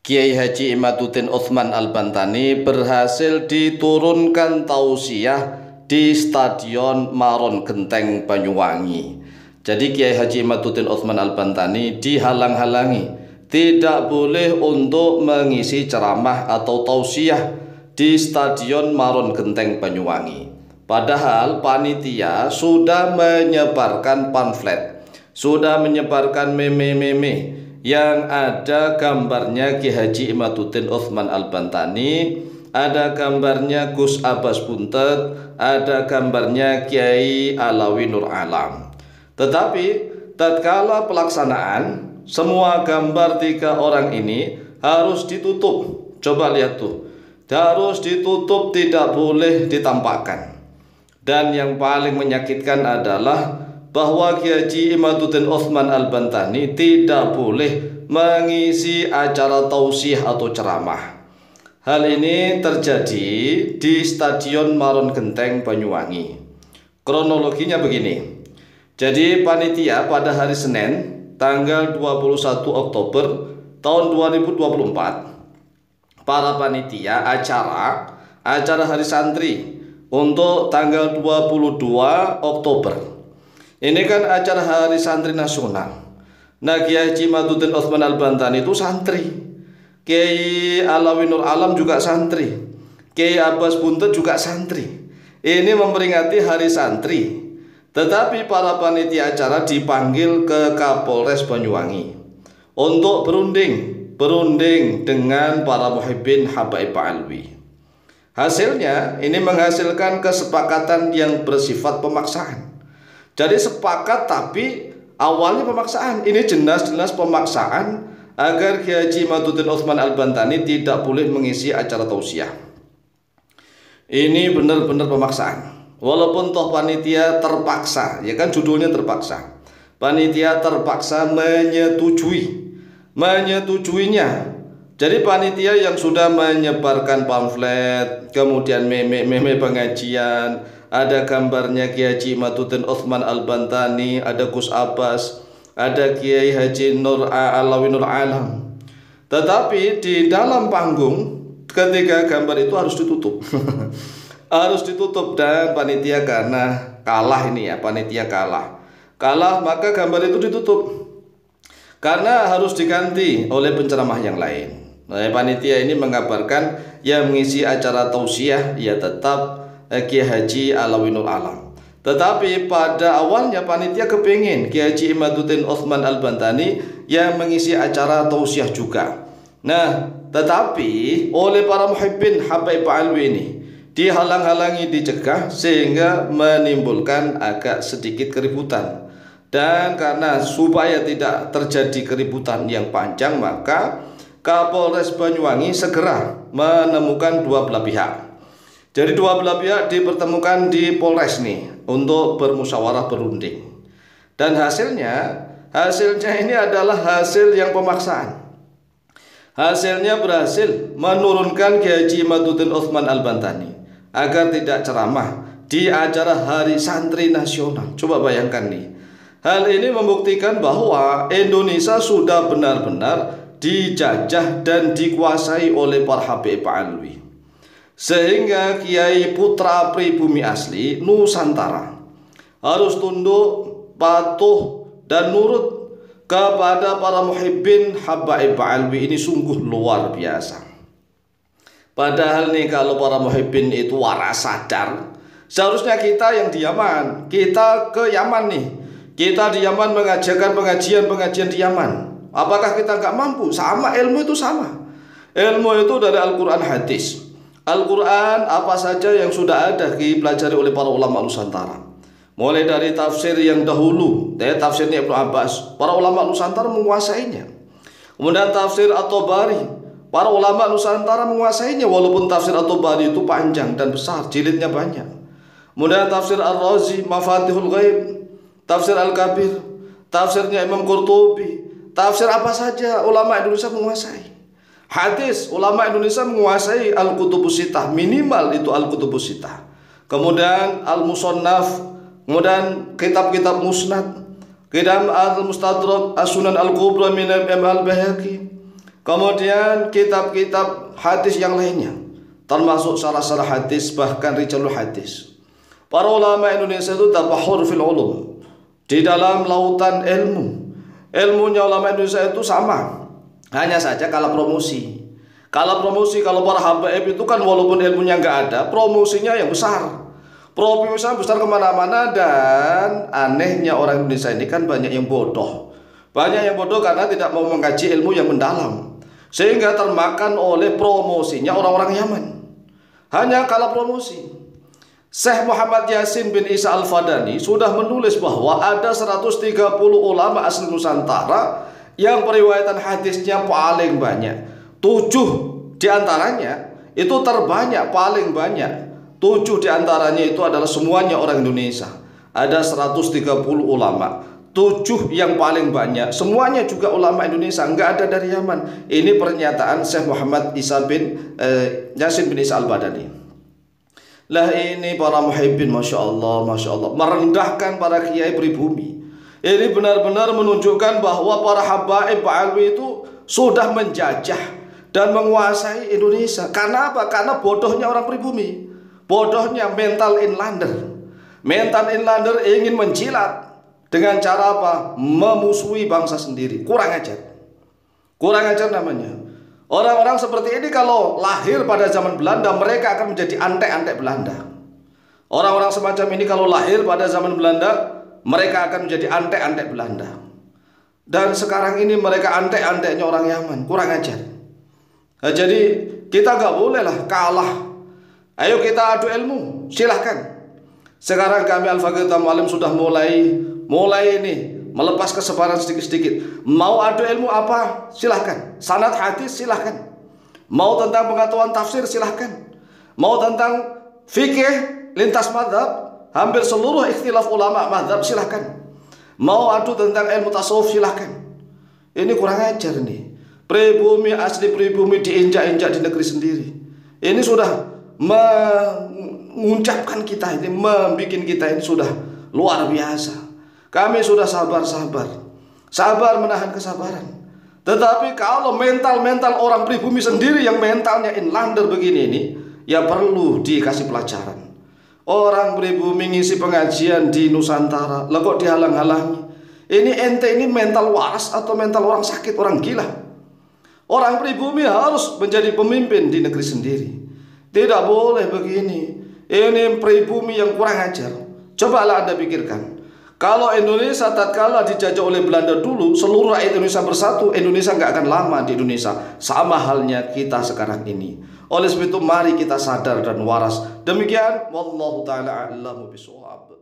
Kiai Haji Imaduddin Utsman Al-Bantani berhasil diturunkan tausiah di Stadion Maron Genteng Banyuwangi. Jadi Kiai Haji Imaduddin Utsman Al-Bantani dihalang-halangi, tidak boleh untuk mengisi ceramah atau tausiah di Stadion Maron Genteng Banyuwangi. Padahal panitia sudah menyebarkan pamflet, sudah menyebarkan meme-meme yang ada gambarnya Kiai Haji Imaduddin Utsman Al-Bantani, ada gambarnya Gus Abbas Buntet, ada gambarnya Kiai Alawi Nur Alam. Tetapi tatkala pelaksanaan, semua gambar tiga orang ini harus ditutup. Coba lihat tuh, harus ditutup, tidak boleh ditampakkan. Dan yang paling menyakitkan adalah bahwa Kiai Haji Imaduddin Utsman Al-Bantani tidak boleh mengisi acara tausiah atau ceramah. Hal ini terjadi di Stadion Maron Genteng Banyuwangi. Kronologinya begini. Jadi panitia pada hari Senin tanggal 21 Oktober tahun 2024, para panitia acara hari santri untuk tanggal 22 Oktober. Ini kan acara Hari Santri Nasional. Nah, Kiai Haji Imaduddin Utsman Al-Bantani itu santri, Kiai Alawi Nur Alam juga santri, Kiai Abbas Buntet juga santri. Ini memperingati Hari Santri. Tetapi para panitia acara dipanggil ke Kapolres Banyuwangi untuk berunding dengan para muhibbin habaib Alwi. Hasilnya ini menghasilkan kesepakatan yang bersifat pemaksaan. Jadi sepakat tapi awalnya pemaksaan. Ini jelas-jelas pemaksaan agar Kiai Haji Imaduddin Utsman Al-Bantani tidak boleh mengisi acara tausiah. Ini benar-benar pemaksaan. Walaupun toh panitia terpaksa, ya kan judulnya terpaksa. Panitia terpaksa menyetujuinya. Jadi panitia yang sudah menyebarkan pamflet, kemudian meme pengajian, ada gambarnya Kiai Haji Imaduddin Utsman Al-Bantani, ada Gus Abbas, ada Kiai Haji Alawi Nur Alam. Tetapi di dalam panggung ketiga gambar itu harus ditutup. Harus ditutup, dan panitia karena kalah ini ya, panitia kalah maka gambar itu ditutup karena harus diganti oleh penceramah yang lain. Nah, panitia ini mengabarkan yang mengisi acara tausiah ya tetap Kiai Haji Alawi Nur Alam. Tetapi pada awalnya panitia kepingin Kiai Haji Imaduddin Utsman Al-Bantani yang mengisi acara tausiah juga. Nah, tetapi oleh para muhibbin habaib Alwi ini dihalang-halangi, dicegah, sehingga menimbulkan agak sedikit keributan. Dan karena supaya tidak terjadi keributan yang panjang, maka Kapolres Banyuwangi segera menemukan dua belah pihak. Jadi dua belah pihak dipertemukan di Polres nih untuk bermusyawarah berunding. Dan hasilnya ini adalah hasil yang pemaksaan. Hasilnya berhasil menurunkan Kiai Haji Imaduddin Utsman Al-Bantani agar tidak ceramah di acara Hari Santri Nasional. Coba bayangkan nih. Hal ini membuktikan bahwa Indonesia sudah benar-benar dijajah dan dikuasai oleh para habaib Alwi. Sehingga Kiai putra pribumi asli Nusantara harus tunduk, patuh, dan nurut kepada para muhibbin habaib Alwi. Ini sungguh luar biasa. Padahal nih kalau para muhibbin itu waras sadar, seharusnya kita yang di Yaman, kita ke Yaman nih, kita di Yaman mengajarkan pengajian di Yaman. Apakah kita nggak mampu? Sama, ilmu itu sama. Ilmu itu dari Al-Quran hadis. Al-Quran apa saja yang sudah ada dipelajari oleh para ulama Nusantara. Mulai dari tafsir yang dahulu, tafsirnya Ibnu Abbas, para ulama Nusantara menguasainya. Kemudian tafsir At-Tabari, para ulama Nusantara menguasainya, walaupun tafsir At-Tabari itu panjang dan besar, jilidnya banyak. Kemudian tafsir Ar-Razi, Mafatihul Ghaib, tafsir Al-Kabir, tafsirnya Imam Qurtubi, tafsir apa saja ulama Indonesia menguasai. Hadis, ulama Indonesia menguasai Al-Kutubus Sittah, minimal itu Al-Kutubus Sittah. Kemudian Al-Musannaf, kemudian kitab-kitab musnad, kitab Al-Mustadrak, As-Sunan Al-Kubra min Al-Baihaqi. Kemudian kitab-kitab hadis yang lainnya, termasuk syarah-syarah hadis, bahkan rijalul hadis. Para ulama Indonesia itu tabahur fil ulum, di dalam lautan ilmu. Ilmunya ulama Indonesia itu sama, hanya saja kalah promosi. Kalau para habaib itu kan walaupun ilmunya nggak ada, promosinya yang besar. Promosinya besar kemana-mana. Dan anehnya orang Indonesia ini kan banyak yang bodoh. Banyak yang bodoh karena tidak mau mengkaji ilmu yang mendalam, sehingga termakan oleh promosinya orang-orang Yaman. Hanya kalah promosi. Syekh Muhammad Yasin bin Isa Al-Fadani sudah menulis bahwa ada 130 ulama asli Nusantara yang periwayatan hadisnya paling banyak. 7 diantaranya itu terbanyak, paling banyak. 7 diantaranya itu adalah semuanya orang Indonesia. Ada 130 ulama, 7 yang paling banyak, semuanya juga ulama Indonesia, enggak ada dari Yaman. Ini pernyataan Syekh Muhammad Yasin bin Isa Al-Fadani. Lah ini para muhibbin, Masya Allah, merendahkan para kiai pribumi. Ini benar-benar menunjukkan bahwa para habaib Alwi itu sudah menjajah dan menguasai Indonesia. Karena apa? Karena bodohnya orang pribumi, bodohnya mental inlander. Mental inlander ingin menjilat dengan cara apa? Memusuhi bangsa sendiri. Kurang ajar namanya. Orang-orang seperti ini kalau lahir pada zaman Belanda, mereka akan menjadi antek-antek Belanda. Orang-orang semacam ini kalau lahir pada zaman Belanda, mereka akan menjadi antek-antek Belanda. Dan sekarang ini mereka antek-anteknya orang Yaman. Kurang ajar. Nah, jadi kita nggak bolehlah kalah. Ayo kita adu ilmu, silahkan. Sekarang kami Al-Faqih Mu'allim sudah mulai ini melepas kesebaran sedikit-sedikit. Mau adu ilmu apa? Silahkan. Sanad hadis silahkan. Mau tentang pengetahuan tafsir silahkan. Mau tentang fikih lintas mazhab, hampir seluruh ikhtilaf ulama mazhab silahkan. Mau adu tentang ilmu tasawuf silahkan. Ini kurang ajar nih. Pribumi asli pribumi diinjak-injak di negeri sendiri. Ini sudah menguncapkan kita ini, membuat kita ini sudah luar biasa. Kami sudah sabar menahan kesabaran. Tetapi kalau mental orang pribumi sendiri yang mentalnya inlander begini ini, ya perlu dikasih pelajaran. Orang pribumi ngisi pengajian di Nusantara, lah kok dihalang-halangi? Ini ente ini mental waras atau mental orang sakit, orang gila? Orang pribumi harus menjadi pemimpin di negeri sendiri. Tidak boleh begini. Ini pribumi yang kurang ajar. Cobalah Anda pikirkan. Kalau Indonesia tatkala dijajah oleh Belanda dulu, seluruh rakyat Indonesia bersatu, Indonesia nggak akan lama di Indonesia. Sama halnya kita sekarang ini. Oleh sebab itu mari kita sadar dan waras. Demikian, wallahu taala a'lamu bishawab.